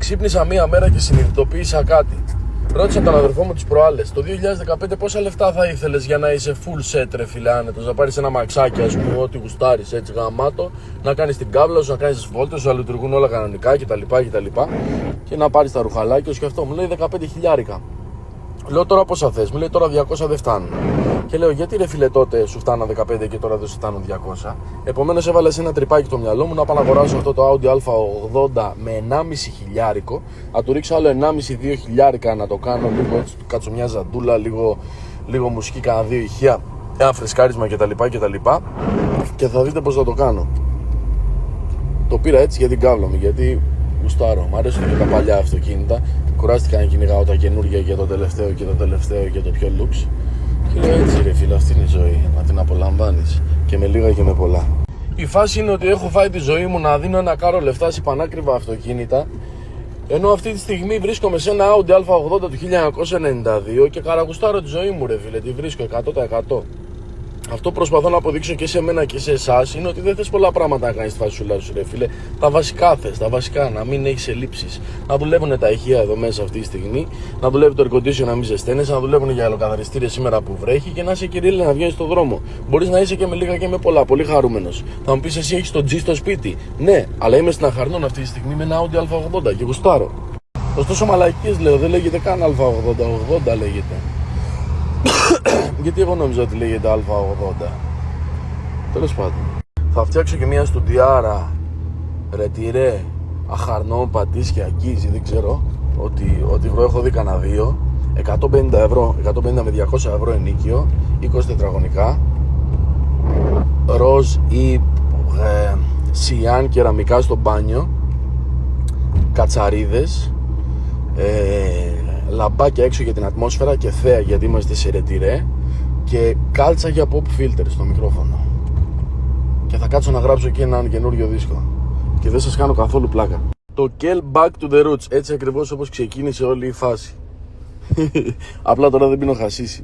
Ξύπνησα μία μέρα και συνειδητοποίησα κάτι. Ρώτησα τον αδερφό μου τις προάλλες, το 2015 πόσα λεφτά θα ήθελες για να είσαι full set ρε φίλε άνετος, να πάρεις ένα μαξάκι ας πούμε, ό,τι γουστάρεις έτσι γαμάτο, να κάνεις την κάβλα σου, να κάνεις τις βόλτες σου, να λειτουργούν όλα κανονικά κτλ. Και να πάρεις τα ρουχαλάκια σου και αυτό. Μου λέει 15 χιλιάρικα. Λέω τώρα πόσα θες, μου λέει τώρα 200 δεν φτάνουν. Και λέω γιατί ρε φίλε τότε σου φτάναν 15 και τώρα δεν σου φτάνουν 200. Επομένως έβαλες ένα τρυπάκι το μυαλό μου να πάω να αγοράσω αυτό το Audi A80 με 1,5 χιλιάρικο. Να του ρίξω άλλο 1,5-2 χιλιάρικα να το κάνω λίγο έτσι, του κάτσω μια ζαντούλα, λίγο μουσική, κάνα δύο ηχεία, ένα φρεσκάρισμα κτλ. Και θα δείτε πως θα το κάνω. Το πήρα έτσι για την κάβλα μου, γιατί γουστάρω. Μ' αρέσουν και τα παλιά αυτοκίνητα. Κουράστηκα να κυνηγάω τα καινούργια και το τελευταίο και το τελευταίο και το πιο lux. Και λέω έτσι ρε φίλε, αυτή είναι η ζωή. Να την απολαμβάνεις. Και με λίγα και με πολλά. Η φάση είναι ότι έχω φάει τη ζωή μου να δίνω ένα κάρο λεφτά σε πανάκριβα αυτοκίνητα. Ενώ αυτή τη στιγμή βρίσκομαι σε ένα Audi A80 του 1992 και καραγουστάρω τη ζωή μου ρε φίλε. Τη βρίσκω 100%. Αυτό προσπαθώ να αποδείξω και σε μένα και σε εσάς είναι ότι δεν θες πολλά πράγματα να κάνεις τη φασούλα σου ρε φίλε. Τα βασικά θες, τα βασικά, να μην έχεις ελλείψεις. Να δουλεύουν τα ηχεία εδώ μέσα αυτή τη στιγμή, να δουλεύει το air condition να μην ζεσταίνεσαι, να δουλεύουν για αεροκαθαριστήρια σήμερα που βρέχει και να είσαι κυρίλε να βγαίνεις στον δρόμο. Μπορείς να είσαι και με λίγα και με πολλά, πολύ χαρούμενος. Θα μου πεις εσύ έχεις το G στο σπίτι. Ναι, αλλά είμαι στην Αχαρνών αυτή τη στιγμή με ένα Audi A80 και γουστάρω. Ωστόσο μαλακίες λέω, δεν λέγεται καν A80, 80 λέγεται. Γιατί εγώ νόμιζα ότι λέγεται Α80. Τέλος πάντων. Θα φτιάξω και μια στουντιάρα ρετυρέ Αχαρνών, Πατήσια, Αγγίζη, δεν ξέρω. Ότι βρω, έχω δει κανένα δύο. 150 ευρώ, 150 με 200 ευρώ ενίκιο, 20 τετραγωνικά. Ροζ ή σιάν κεραμικά στο μπάνιο. Κατσαρίδες. Λαμπάκια έξω για την ατμόσφαιρα και θέα γιατί είμαστε σε ρετυρέ και κάλτσα για pop filter στο μικρόφωνο. Και θα κάτσω να γράψω και έναν καινούριο δίσκο. Και δεν σας κάνω καθόλου πλάκα. Το Kel Back to the Roots, έτσι ακριβώς όπως ξεκίνησε όλη η φάση. Απλά τώρα δεν πίνω χασίσι.